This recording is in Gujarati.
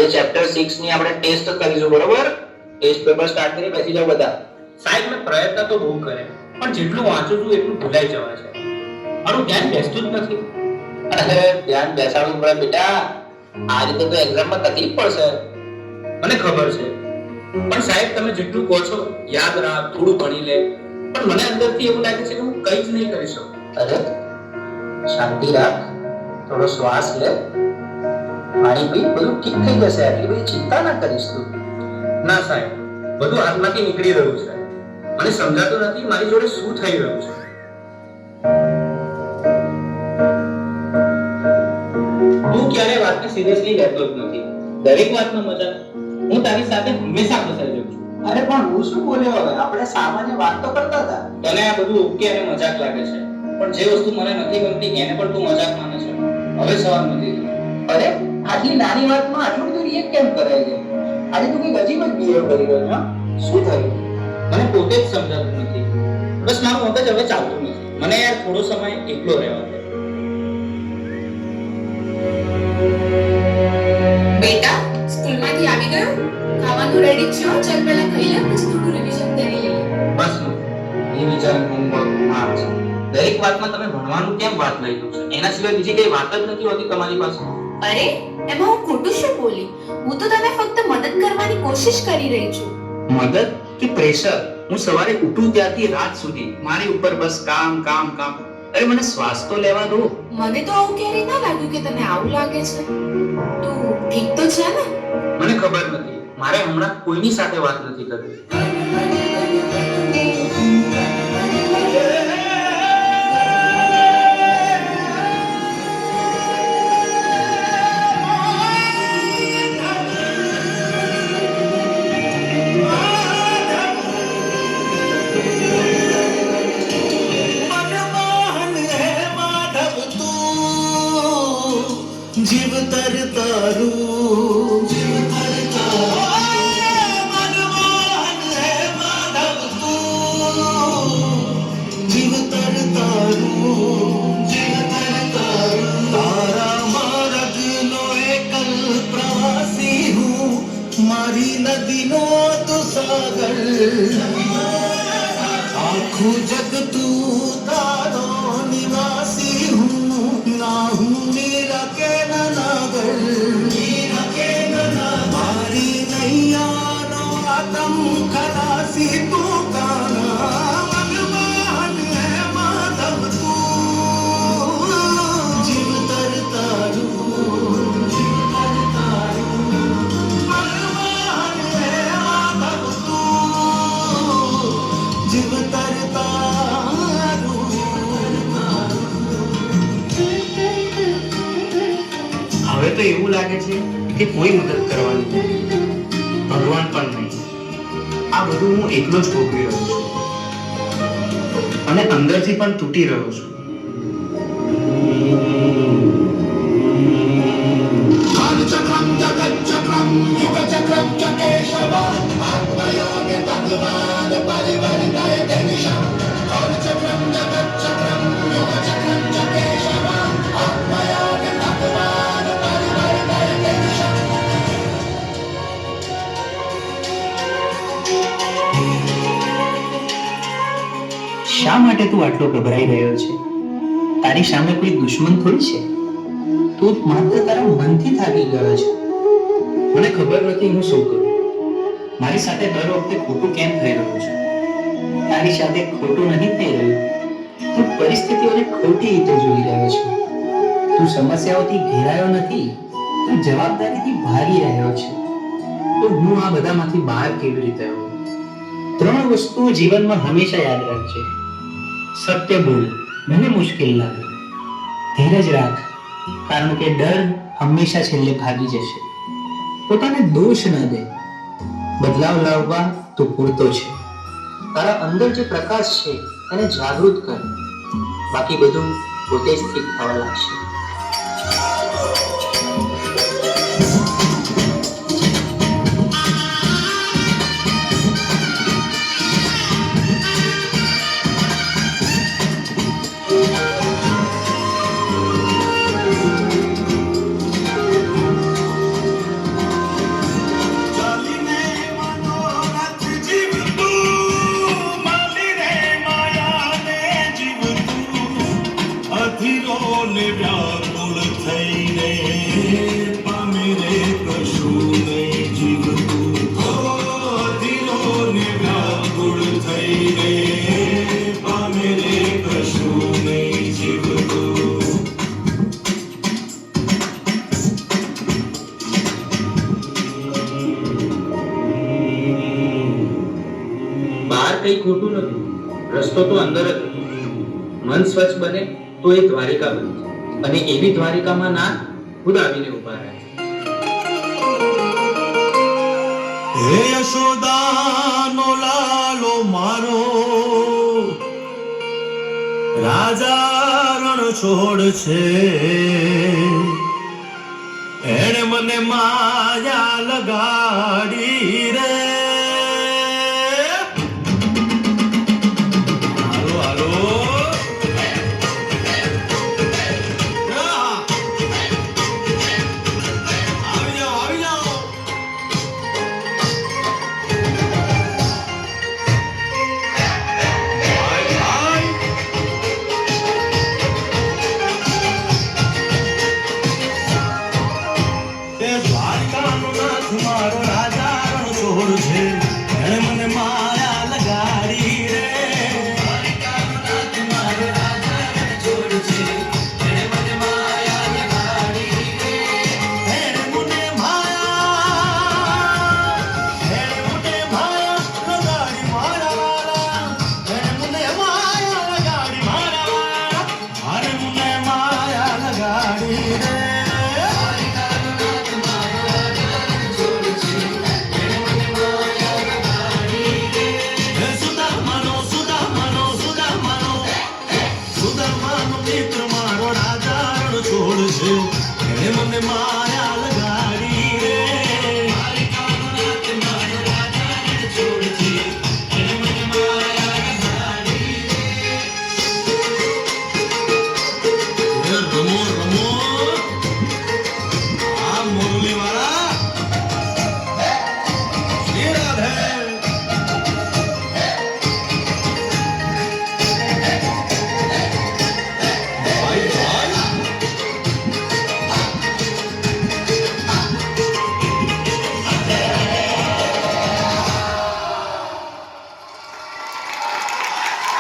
આજે ચેપ્ટર 6 ની આપણે ટેસ્ટ કરીશું, બરોબર? ટેસ્ટ પેપર સ્ટાર્ટ કરી બેસી જાવ બધા. સાહેબ મેં પ્રયત્ન તો બહુ કર્યા, પણ જેટલું વાંચું છું એટલું ભૂલાઈ જવાય છે. મારું ધ્યાન બેસતું જ નથી. અરે ધ્યાન બેસાડવું પડે બેટા, આ રીતે તો એક્ઝામમાં તકલીફ પડશે. મને ખબર છે, પણ સાહેબ તમે જેટલું કહો છો યાદ રાખ, થોડું ભણી લે, પણ મને અંદરથી એવું લાગે છે કે હું કંઈ જ નહીં કરી શકું. અરે શાંતિ રાખ, થોડો શ્વાસ લે, પાણી પી, બધું ઠીક થઈ જશે. આટલી બધી ચિંતા ના કરીશ તું. ના સાહેબ, બધું હાથમાંથી નીકળી રહ્યું છે. મને સમજાતું નથી મારી જોડે શું થઈ રહ્યું છે. તું ક્યારે વાતને સિરિયસલી લેતો જ નથી. દરેક વાતમાં મજા. હું તારી સાથે હંમેશા ફસાઈ જાઉં છું. અરે પણ હું શું બોલ્યો? હવે આપણે સામાન્ય વાત તો કરતા હતા. તને આ બધું ઓકે અને મજાક લાગે છે, પણ જે વસ્તુ મને નથી ગમતી એને પણ તું મજાક માને છે. હવે સવાલ નથી થયો. અરે આટલી નાની વાતમાં આટલું બધું રિએક્ટ કેમ કરે છે? આજે તું કઈક અજીબ જ બિહેવ કરી રહ્યો છે. શું થયું? મને પોતે જ સમજાતું નથી. બસ મારું મગજ હવે ચાલતું નથી. મને યાર થોડો સમય એકલો રહેવા દે. બેટા, સ્કૂલમાંથી આવી ગયો? ખાવાનું રેડી છે? ચાલ પહેલા ખાઈ લે, પછી થોડું રિવિઝન કરી લઈએ. બસ એ વિચાર હોમવર્ક માર્ક્સ દરેક વાતમાં તમે ભણવાનું કેમ વાત લઈ લો છો? એના સિવાય બીજી કઈ વાત જ નથી હોતી તમારી પાસે. અરે એમાં હું ખોટું શું બોલી? હું તો તને ફક્ત મદદ કરવાની કોશિશ કરી રહી છું. મદદ કે પ્રેશર? હું સવારે ઉઠું ત્યારથી રાત સુધી મારી ઉપર બસ કામ કામ કામ. અરે મને શ્વાસ તો લેવા દો. મને તો આવું ક્યારેય ના લાગ્યું કે તને આવું લાગે છે. તું ઠીક તો છે ને? મને ખબર નથી, મારે હમણાં કોઈની સાથે વાત નથી કરવી. જીવ તરતારું મનમોહન હે માધવ તું, જીવ તરતારું તારા માર્ગનો એકલ પ્રવાસી હું, મારી નદીનો તું સાગર, આખું જગ તું તારો નિવાસી હું, ના હું મેરા કે મારી નૈયાનો આતમ ખલાસી તું કાના, મનમોહન હે માધવ તું, જીવ તરતારું મનમોહન હે માધવ તું, જીવ તરતારું. હવે તો એવું લાગે છે કે કોઈ મદદ કરવાની નથી, ભગવાન પણ નહીં. આ બધું હું એકલો જ ભોગવી રહ્યો છું અને અંદરથી પણ તૂટી રહ્યો છું. ચક્રમ જગચ્ચક્રમ યુગચક્રમ ચ કેશવ આત્મયોગ ભગવાન પરિવર્તય નિશમ. ચક્રમ જગચ્ચક્રમ યુગચક્રમ ચ કેશવ આત્મયોગ ભગવાન પરિવર્તય નિશમ. શા માટે તું આટલો ગભરાઈ રહ્યો છે? તારી સામે કોઈ દુશ્મન થોડી છે. તું માત્ર તારા મનથી થાકી ગયો છે. મને ખબર નથી હું શું કરું. મારી સાથે દર વખતે ખોટું કેમ થઈ રહ્યું છે? તારી સાથે ખોટું નથી થઈ રહ્યું. તું પરિસ્થિતિઓને ખોટી રીતે જોઈ રહ્યો છે. તું સમસ્યાઓથી ઘેરાયો નથી, તું જવાબદારીથી ભાગી રહ્યો છે. તો હું આ બધામાંથી બહાર કેવી રીતે આવું? 3 વસ્તુઓ જીવનમાં હંમેશા યાદ રાખજે. સત્ય બોલ, મને મુશ્કેલ લાગે. ધીરજ રાખ, કારણ કે ડર હંમેશા છેલ્લે ભાગી જશે. પોતાને દોષ ન દે, બદલાવ લાવવા તો પૂરતો છે. તારા અંદર જે પ્રકાશ છે એને જાગૃત કર, બાકી બધું પોતે જ ઠીક થવા લાગશે. રસ્તો તો અંદર જ હતો. મન સ્વચ્છ બને તો એ દ્વારિકા બને છે. અને એવી દ્વારિકામાં નાથ ખુદ આવીને ઉભા રહે છે. હે યશોદાનો લાલો મારો રાજા રણ છોડ છે એણે મને માયા લગાડી રે હાલો હાલો આવી જાઓ આવી જાઓ મારો રાજા રણ છોડ છે એણે મને માયા લગાડી રે મારો રાજા રણ છોડ છે એણે મને માયા લગાડી રે એણે મને માયા લગાડી મારા વાલા એણે મને માયા લગાડી મારા વાલા અરે મને માયા લગાડી રે મિત્ર મારો રાજા રણ છોડ છે એને મને માયા